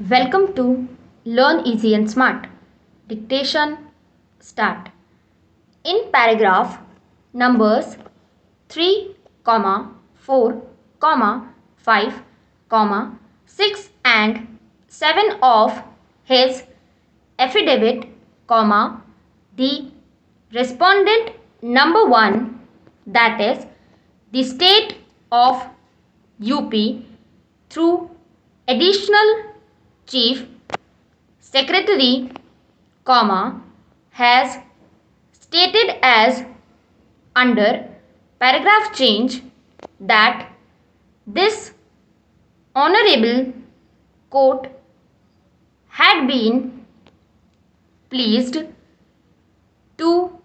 Welcome to Learn Easy and Smart. Dictation start. In paragraph numbers 3, 4, 5, 6 and 7 of his affidavit, the respondent number 1, that is the state of UP, through additional chief secretary, has stated as under paragraph change that this honorable court had been pleased to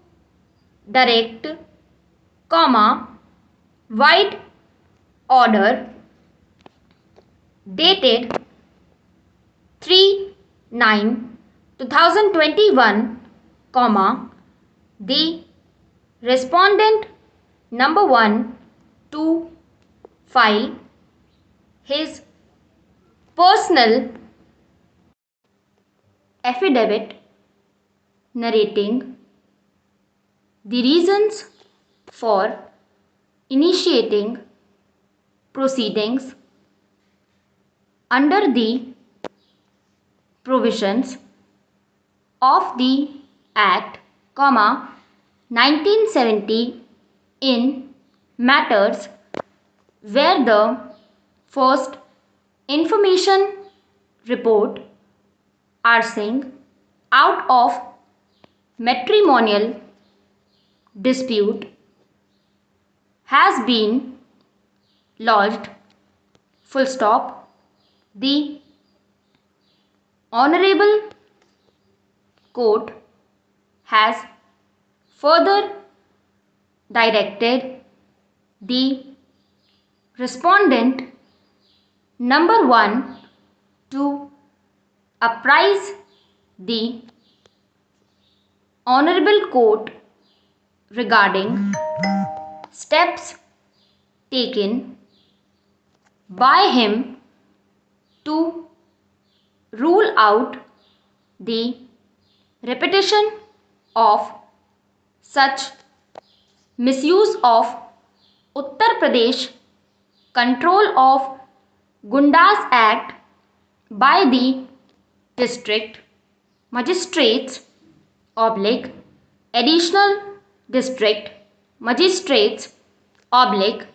direct, wide order dated 3/9/2021, the respondent number 1 to file his personal affidavit narrating the reasons for initiating proceedings under the provisions of the Act, 1970 in matters where the first information report arising out of matrimonial dispute has been lodged, full stop. The Honorable Court has further directed the respondent number 1 to apprise the Honorable Court regarding steps taken by him to rule out the repetition of such misuse of Uttar Pradesh Control of Gundas Act by the district magistrates oblique additional district magistrates oblique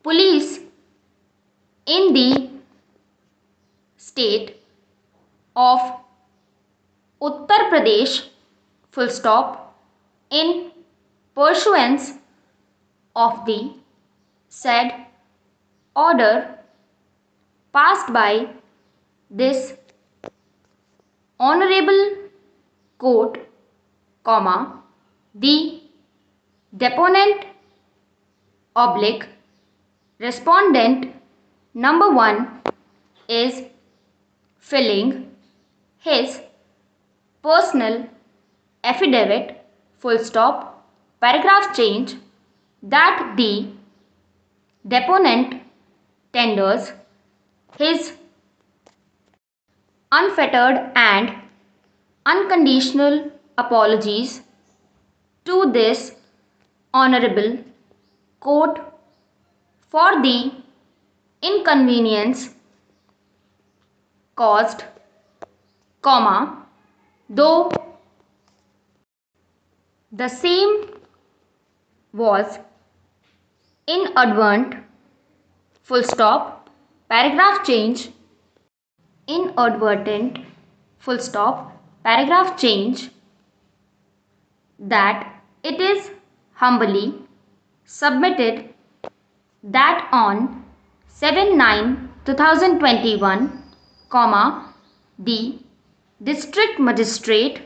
police in the state of Uttar Pradesh, full stop, in pursuance of the said order passed by this honorable court, the deponent oblique respondent number 1 is filling his personal affidavit, full stop, paragraph change, that the deponent tenders his unfettered and unconditional apologies to this honorable court for the inconvenience caused, though the same was inadvertent, full stop, paragraph change, inadvertent, full stop, paragraph change, that it is humbly submitted that on 7/9/2021, the district magistrate,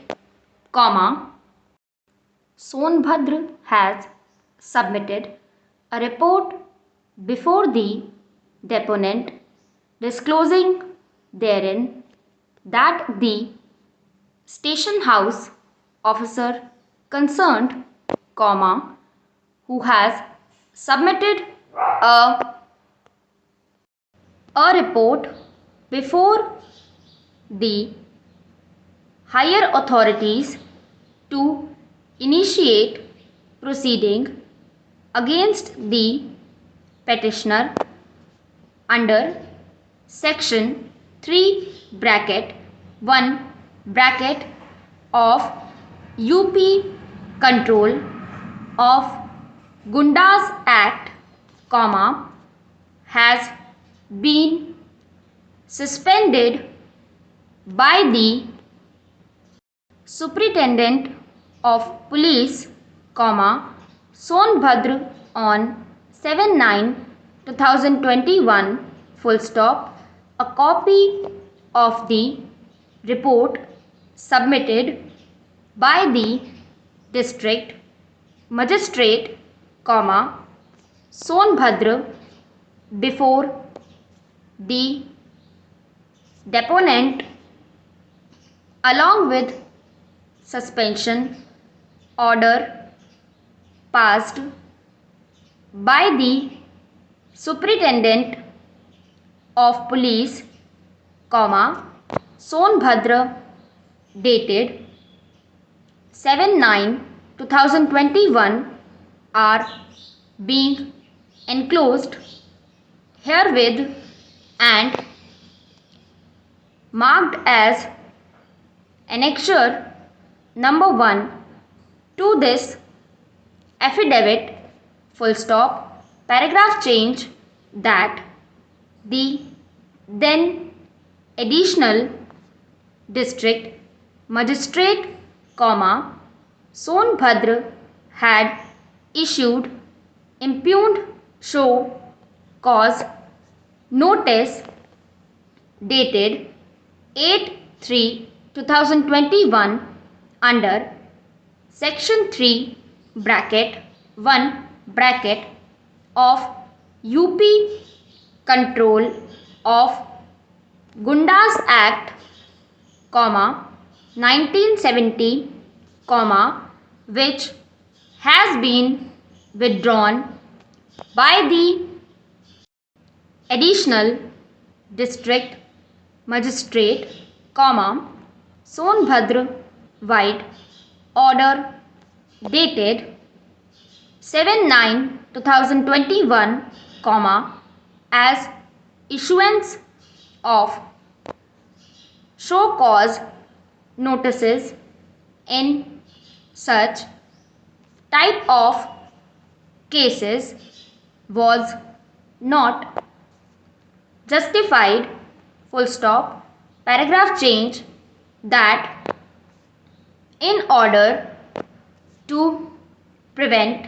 Sonbhadra has submitted a report before the deponent disclosing therein that the station house officer concerned, who has submitted a report before the higher authorities to initiate proceeding against the petitioner under section 3 bracket 1 bracket of UP Control of Gundas Act, has been suspended by the Superintendent of Police, Sonbhadra on 7/9/2021, full stop. A copy of the report submitted by the District Magistrate, Sonbhadra before the deponent, along with suspension order passed by the Superintendent of Police, Sonbhadra, dated 7/9/2021, are being enclosed herewith and marked as annexure number 1 to this affidavit, full stop. Paragraph change that the then additional district magistrate, Sonbhadra, had issued impugned show cause notice dated 8/3/2021 under section 3 bracket 1 bracket of UP Control of Gundas Act, 1970, which has been withdrawn by the additional district magistrate, Sonbhadra, wide order dated 7/9/2021, as issuance of show cause notices in such type of cases was not justified, full stop. Paragraph change that in order to prevent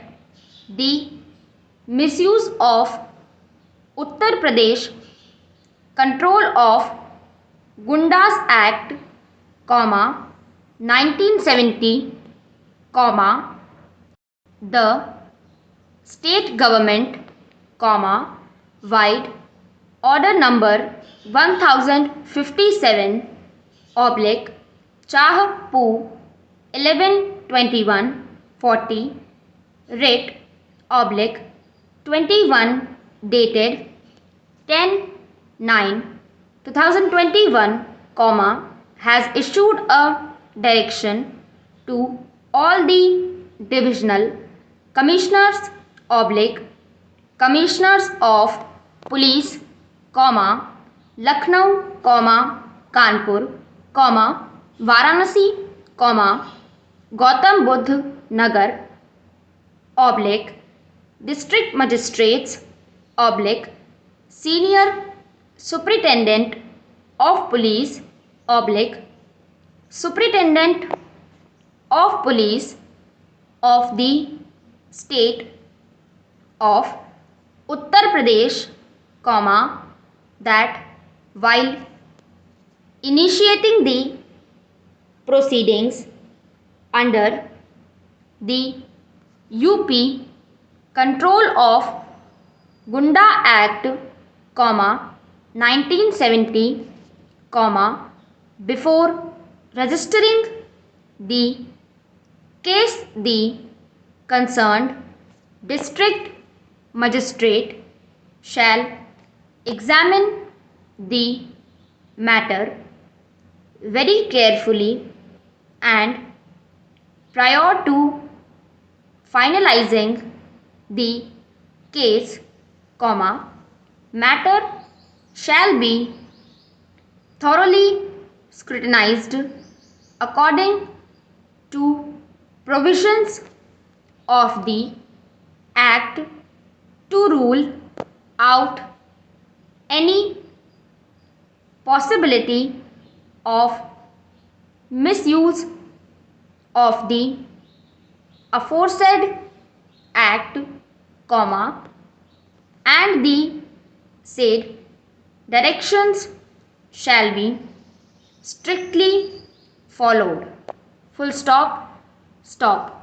the misuse of Uttar Pradesh Control of Gundas Act, 1970, the state government, wide order number 1057 oblique Chahpu 11/21/40, writ oblique 21, dated 10/9/2021, has issued a direction to all the divisional commissioners oblique commissioners of police, Lucknow, Kanpur, Varanasi, Gautam Buddha Nagar, oblique district magistrates, oblique senior superintendent of police, oblique superintendent of police of the state of Uttar Pradesh, that while initiating the proceedings under the UP Control of Gunda Act, 1970, before registering the case, the concerned district magistrate shall examine the matter very carefully and prior to finalizing the case, matter shall be thoroughly scrutinized according to provisions of the Act to rule out any possibility of misuse of the aforesaid Act, and the said directions shall be strictly followed. Full stop. Stop.